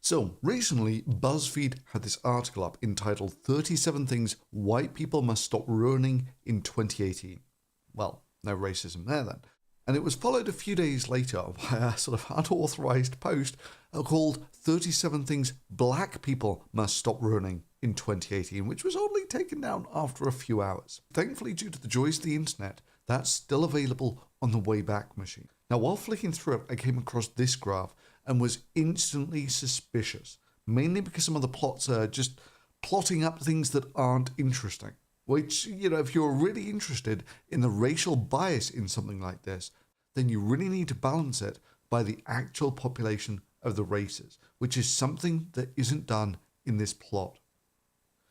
So recently, Buzzfeed had this article up entitled 37 Things White People Must Stop Ruining in 2018. Well, no racism there then. And it was followed a few days later by a sort of unauthorized post called 37 Things Black People Must Stop Ruining in 2018, which was only taken down after a few hours. Thankfully, due to the joys of the internet, that's still available on the Wayback Machine. Now, while flicking through it, I came across this graph and was instantly suspicious, mainly because some of the plots are just plotting up things that aren't interesting. Which, if you're really interested in the racial bias in something like this, then you really need to balance it by the actual population of the races, which is something that isn't done in this plot.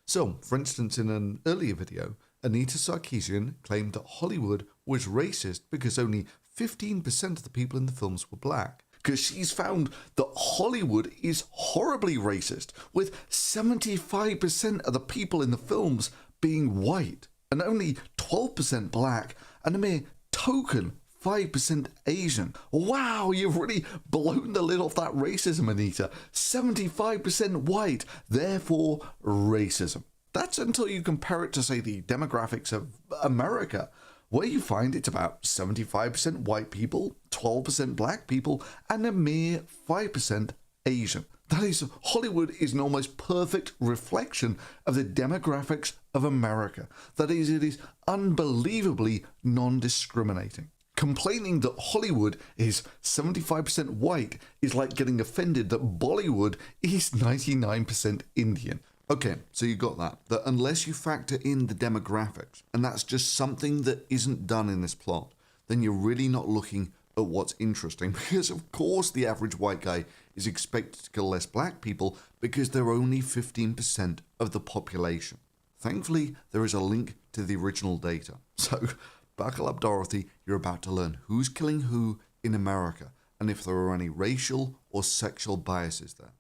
So, for instance, in an earlier video, Anita Sarkeesian claimed that Hollywood was racist because only 15% of the people in the films were black. Because she's found that Hollywood is horribly racist, with 75% of the people in the films being white, and only 12% black, and a mere token 5% Asian. Wow, you've really blown the lid off that racism, Anita. 75% white, therefore racism. That's until you compare it to, say, the demographics of America, where you find it's about 75% white people, 12% black people, and a mere 5% Asian. That is, Hollywood is an almost perfect reflection of the demographics of America. That is, it is unbelievably non-discriminating. Complaining that Hollywood is 75% white is like getting offended that Bollywood is 99% Indian. Okay, so you got that unless you factor in the demographics, and that's just something that isn't done in this plot, then you're really not looking at what's interesting, because of course the average white guy is expected to kill less black people because they're only 15% of the population. Thankfully, there is a link to the original data. So, buckle up, Dorothy, you're about to learn who's killing who in America, and if there are any racial or sexual biases there.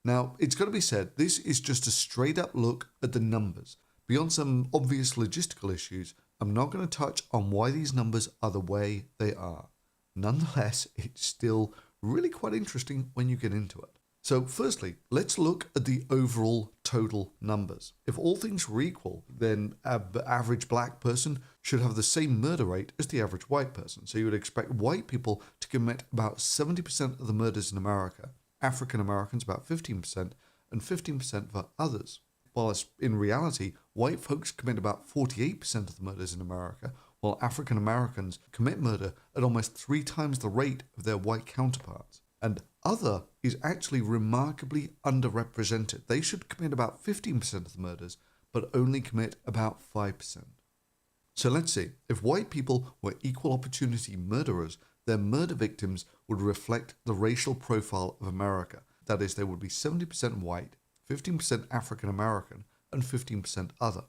Now, it's got to be said, this is just a straight up look at the numbers. Beyond some obvious logistical issues, I'm not going to touch on why these numbers are the way they are. Nonetheless, it's still really quite interesting when you get into it. So firstly, let's look at the overall total numbers. If all things were equal, then the average black person should have the same murder rate as the average white person. So you would expect white people to commit about 70% of the murders in America, African Americans about 15%, and 15% for others. Whilst in reality, white folks commit about 48% of the murders in America, while African Americans commit murder at almost 3 times the rate of their white counterparts. And other is actually remarkably underrepresented. They should commit about 15% of the murders, but only commit about 5%. So let's see, if white people were equal opportunity murderers, their murder victims would reflect the racial profile of America. That is, they would be 70% white, 15% African American, and 15% other.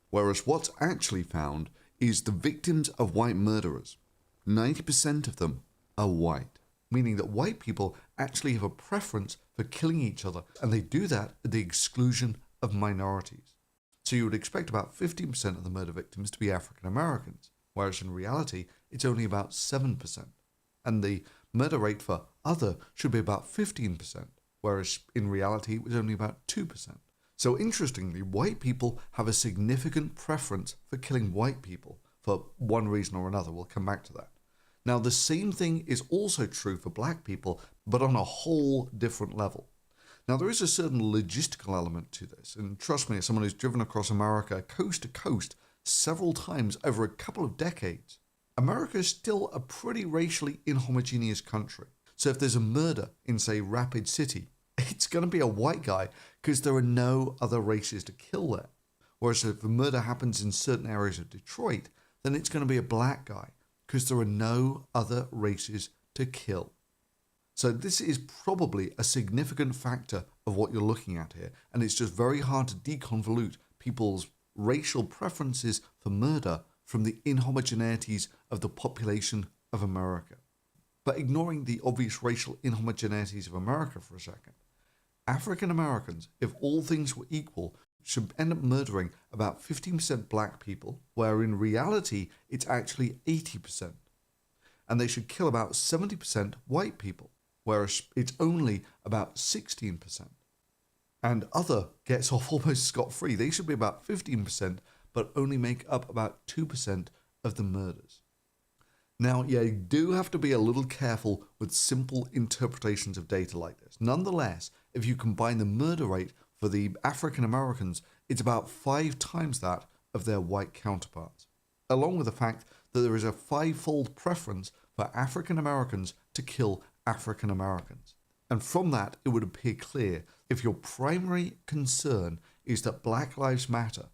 Whereas what's actually found is the victims of white murderers. 90% of them are white, meaning that white people actually have a preference for killing each other, and they do that at the exclusion of minorities. So you would expect about 15% of the murder victims to be African Americans, whereas in reality, it's only about 7%. And the murder rate for other should be about 15%, whereas in reality, it was only about 2%. So interestingly, white people have a significant preference for killing white people for one reason or another. We'll come back to that. Now, the same thing is also true for black people, but on a whole different level. Now, there is a certain logistical element to this, and trust me, as someone who's driven across America coast to coast several times over a couple of decades, America is still a pretty racially inhomogeneous country. So if there's a murder in, say, Rapid City, it's going to be a white guy because there are no other races to kill there. Whereas if a murder happens in certain areas of Detroit, then it's going to be a black guy because there are no other races to kill. So this is probably a significant factor of what you're looking at here, and it's just very hard to deconvolute people's racial preferences for murder from the inhomogeneities of the population of America. But ignoring the obvious racial inhomogeneities of America for a second, African Americans, if all things were equal, should end up murdering about 15% black people, where in reality it's actually 80%. And they should kill about 70% white people, whereas it's only about 16%. And other gets off almost scot-free. They should be about 15%, but only make up about 2% of the murders. Now, you do have to be a little careful with simple interpretations of data like this. Nonetheless, if you combine the murder rate for the African Americans, it's about 5 times that of their white counterparts, along with the fact that there is a 5-fold preference for African Americans to kill African Americans. And from that, it would appear clear if your primary concern is that Black Lives Matter,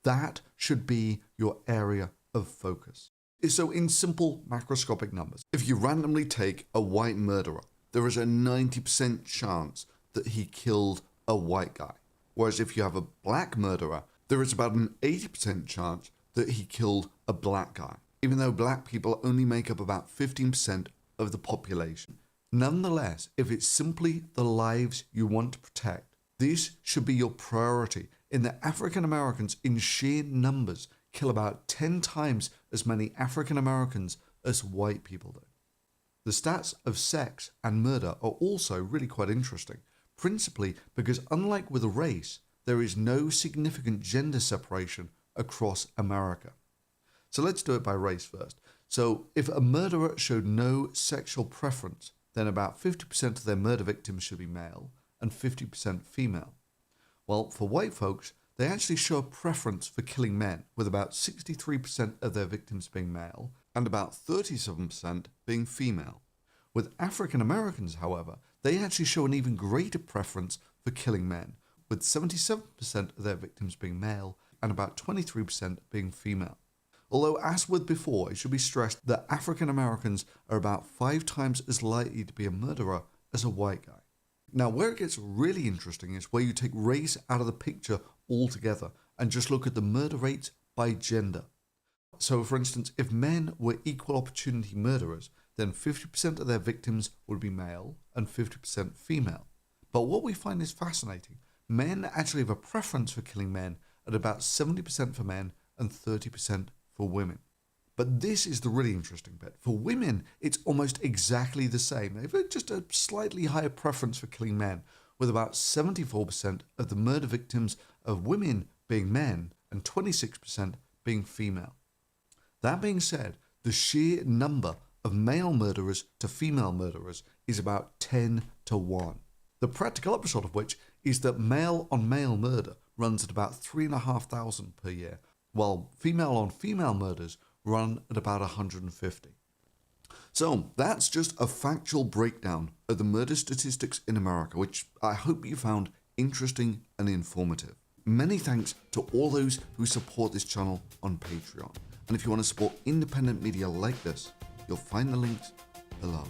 that should be your area of focus. So in simple macroscopic numbers, if you randomly take a white murderer, there is a 90% chance that he killed a white guy. Whereas if you have a black murderer, there is about an 80% chance that he killed a black guy, even though black people only make up about 15% of the population. Nonetheless, if it's simply the lives you want to protect, this should be your priority, in that African Americans in sheer numbers kill about 10 times as many African Americans as white people do. The stats of sex and murder are also really quite interesting, principally because unlike with a race, there is no significant gender separation across America. So let's do it by race first. So if a murderer showed no sexual preference, then about 50% of their murder victims should be male and 50% female. Well, for white folks, they actually show a preference for killing men, with about 63% of their victims being male and about 37% being female. With African Americans, however, they actually show an even greater preference for killing men, with 77% of their victims being male and about 23% being female. Although, as with before, it should be stressed that African Americans are about 5 times as likely to be a murderer as a white guy. Now, where it gets really interesting is where you take race out of the picture altogether and just look at the murder rates by gender. So, for instance, if men were equal opportunity murderers, then 50% of their victims would be male and 50% female. But what we find is fascinating. Men actually have a preference for killing men at about 70% for men and 30% for women. But this is the really interesting bit. For women, it's almost exactly the same. They've just a slightly higher preference for killing men, with about 74% of the murder victims of women being men and 26% being female. That being said, the sheer number of male murderers to female murderers is about 10 to 1. The practical upshot of which is that male on male murder runs at about 3,500 per year, while female on female murders run at about 150. So that's just a factual breakdown of the murder statistics in America, which I hope you found interesting and informative. Many thanks to all those who support this channel on Patreon. And if you want to support independent media like this, you'll find the links below.